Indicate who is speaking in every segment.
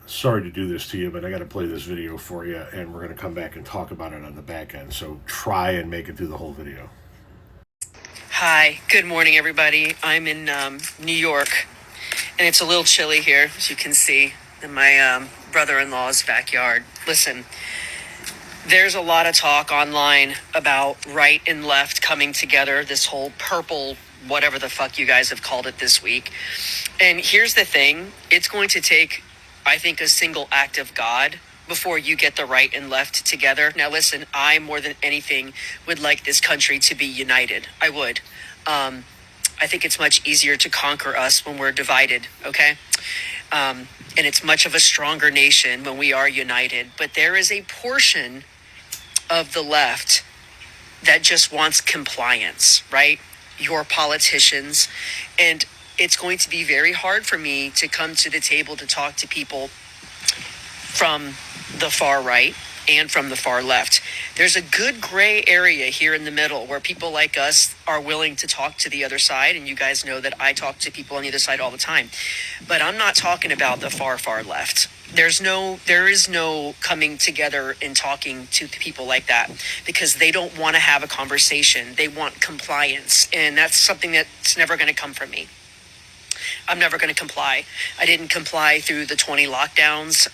Speaker 1: Sorry to do this to you, but I got to play this video for you, and we're going to come back and talk about it on the back end. So try and make it through the whole video.
Speaker 2: Hi, good morning, everybody. I'm in New York, and it's a little chilly here, as you can see, in my brother-in-law's backyard. Listen, there's a lot of talk online about right and left coming together, this whole purple, whatever the fuck you guys have called it this week. And here's the thing, it's going to take, I think, a single act of God before you get the right and left together. Now, listen, I, more than anything, would like this country to be united. I would. I think it's much easier to conquer us when we're divided, okay? And it's much of a stronger nation when we are united. But there is a portion of the left that just wants compliance, right? Your politicians. And it's going to be very hard for me to come to the table to talk to people from the far right and from the far left. There's a good gray area here in the middle where people like us are willing to talk to the other side. And you guys know that I talk to people on the other side all the time. But I'm not talking about the far, far left. There is no coming together and talking to people like that because they don't want to have a conversation. They want compliance. And that's something that's never going to come from me. I'm never going to comply. I didn't comply through the 20 lockdowns.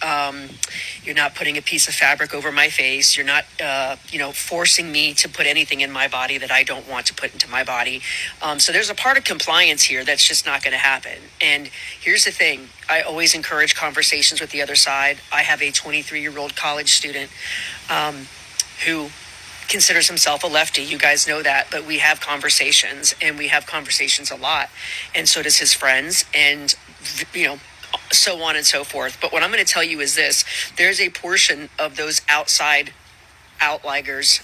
Speaker 2: You're not putting a piece of fabric over my face. You're not, forcing me to put anything in my body that I don't want to put into my body. So there's a part of compliance here that's just not going to happen. And here's the thing. I always encourage conversations with the other side. I have a 23-year-old college student who considers himself a lefty. You guys know that, but we have conversations, and we have conversations a lot. And so does his friends, and, so on and so forth. But what I'm going to tell you is this. There's a portion of those outside outliers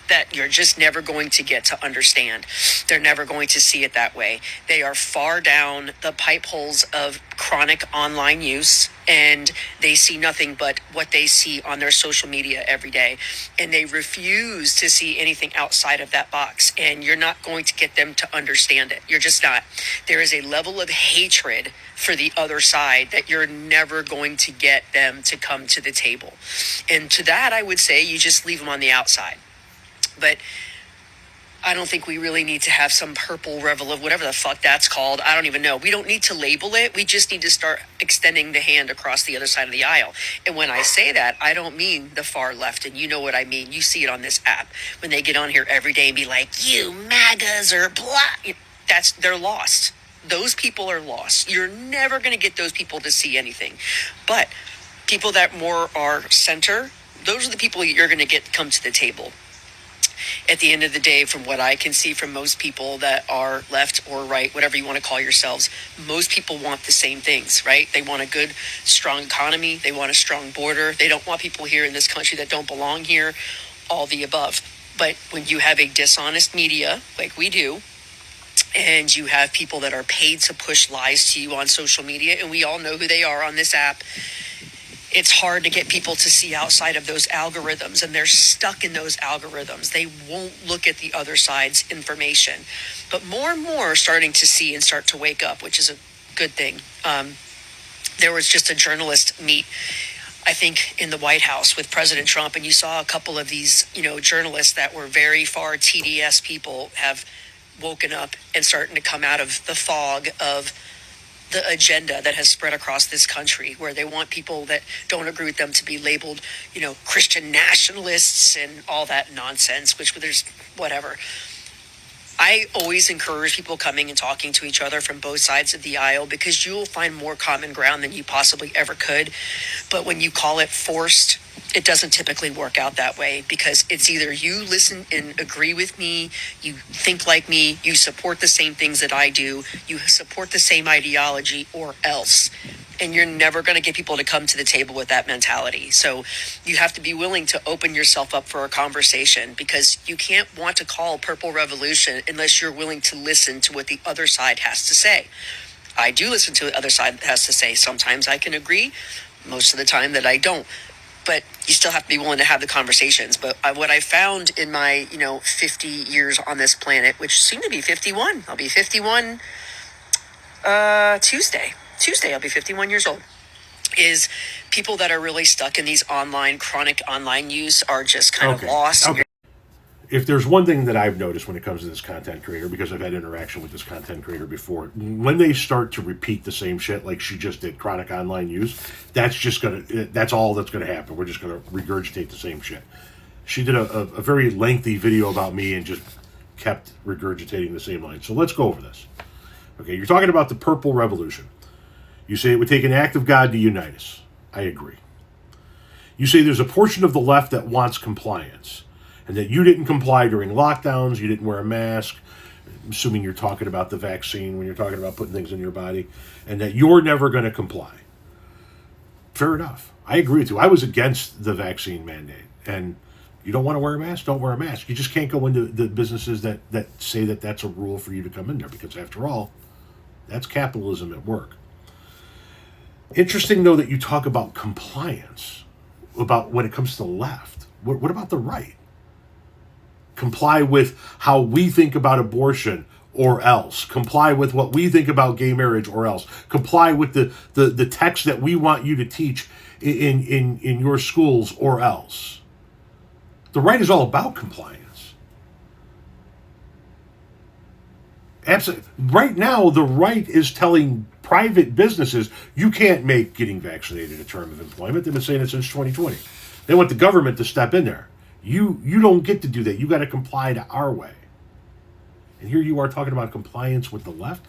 Speaker 2: that you're just never going to get to understand. They're never going to see it that way. They are far down the pipe holes of chronic online use, and they see nothing but what they see on their social media every day. And they refuse to see anything outside of that box. And you're not going to get them to understand it. You're just not. There is a level of hatred for the other side that you're never going to get them to come to the table. And to that, I would say you just leave them on the outside. But I don't think we really need to have some purple revel of whatever the fuck that's called. I don't even know. We don't need to label it. We just need to start extending the hand across the other side of the aisle. And when I say that, I don't mean the far left. And you know what I mean. You see it on this app when they get on here every day and be like, you MAGAs or blah. They're lost. Those people are lost. You're never going to get those people to see anything. But people that more are center, those are the people you're going to get come to the table. At the end of the day, from what I can see from most people that are left or right, whatever you want to call yourselves, most people want the same things, right? They want a good, strong economy. They want a strong border. They don't want people here in this country that don't belong here, all the above. But when you have a dishonest media like we do, and you have people that are paid to push lies to you on social media, and we all know who they are on this app, it's hard to get people to see outside of those algorithms, and they're stuck in those algorithms. They won't look at the other side's information. But more and more are starting to see and start to wake up, which is a good thing. There was just a journalist meet, I think, in the White House with President Trump, and you saw a couple of these, journalists that were very far TDS people have woken up and starting to come out of the fog of the agenda that has spread across this country, where they want people that don't agree with them to be labeled, Christian nationalists and all that nonsense, which there's whatever. I always encourage people coming and talking to each other from both sides of the aisle because you will find more common ground than you possibly ever could. But when you call it forced, it doesn't typically work out that way because it's either you listen and agree with me, you think like me, you support the same things that I do, you support the same ideology, or else. And you're never going to get people to come to the table with that mentality. So you have to be willing to open yourself up for a conversation because you can't want to call Purple Revolution unless you're willing to listen to what the other side has to say. I do listen to what the other side has to say. Sometimes I can agree, most of the time that I don't. But you still have to be willing to have the conversations. But what I found in my, 50 years on this planet, which seem to be 51, I'll be 51 Tuesday. I'll be 51 years old. is people that are really stuck in these chronic online use are just kind of lost.
Speaker 1: Okay. If there's one thing that I've noticed when it comes to this content creator, because I've had interaction with this content creator before, when they start to repeat the same shit like she just did, chronic online use, that's all that's gonna happen. We're just gonna regurgitate the same shit. She did a very lengthy video about me and just kept regurgitating the same line. So let's go over this. Okay, you're talking about the Purple Revolution. You say it would take an act of God to unite us. I agree. You say there's a portion of the left that wants compliance, and that you didn't comply during lockdowns, you didn't wear a mask, I'm assuming you're talking about the vaccine when you're talking about putting things in your body, and that you're never going to comply. Fair enough. I agree with you. I was against the vaccine mandate, and you don't want to wear a mask, don't wear a mask. You just can't go into the businesses that say that that's a rule for you to come in there, because after all, that's capitalism at work. Interesting, though, that you talk about compliance, about when it comes to the left. What about the right? Comply with how we think about abortion, or else. Comply with what we think about gay marriage, or else. Comply with the text that we want you to teach in your schools, or else. The right is all about compliance. Absolutely. Right now, the right is telling private businesses, you can't make getting vaccinated a term of employment. They've been saying it since 2020. They want the government to step in there. You don't get to do that. You got to comply to our way. And here you are talking about compliance with the left.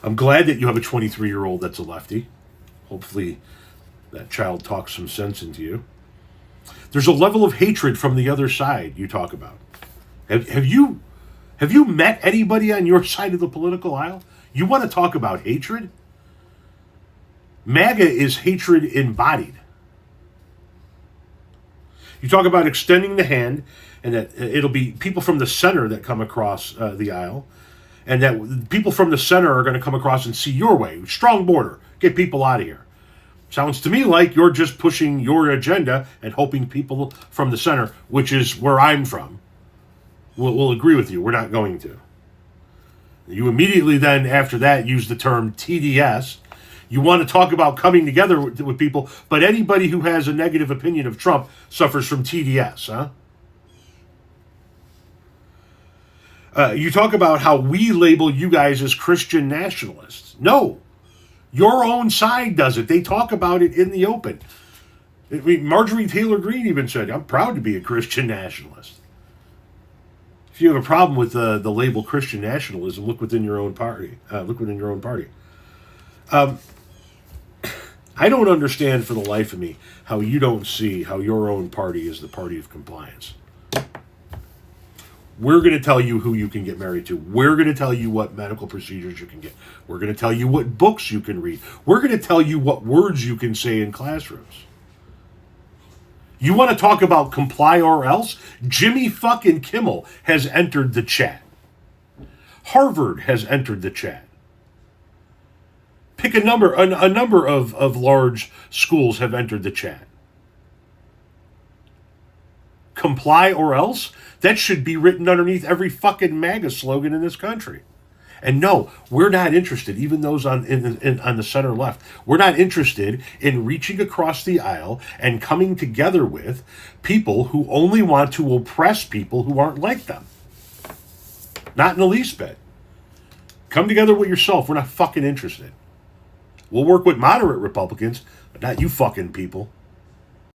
Speaker 1: I'm glad that you have a 23-year-old that's a lefty. Hopefully that child talks some sense into you. There's a level of hatred from the other side you talk about. Have you met anybody on your side of the political aisle? You want to talk about hatred? MAGA is hatred embodied. You talk about extending the hand, and that it'll be people from the center that come across the aisle, and that people from the center are going to come across and see your way. Strong border. Get people out of here. Sounds to me like you're just pushing your agenda and hoping people from the center, which is where I'm from, will agree with you. We're not going to. You immediately then, after that, use the term TDS. You want to talk about coming together with people, but anybody who has a negative opinion of Trump suffers from TDS, huh? You talk about how we label you guys as Christian nationalists. No, your own side does it. They talk about it in the open. I mean, Marjorie Taylor Greene even said, I'm proud to be a Christian nationalist. If you have a problem with the label Christian nationalism, look within your own party. I don't understand for the life of me how you don't see how your own party is the party of compliance. We're going to tell you who you can get married to. We're going to tell you what medical procedures you can get. We're going to tell you what books you can read. We're going to tell you what words you can say in classrooms. You want to talk about comply or else? Jimmy fucking Kimmel has entered the chat. Harvard has entered the chat. Pick a number of large schools have entered the chat. Comply or else? That should be written underneath every fucking MAGA slogan in this country. And no, we're not interested, even those on the center left, we're not interested in reaching across the aisle and coming together with people who only want to oppress people who aren't like them. Not in the least bit. Come together with yourself. We're not fucking interested. We'll work with moderate Republicans, but not you fucking people.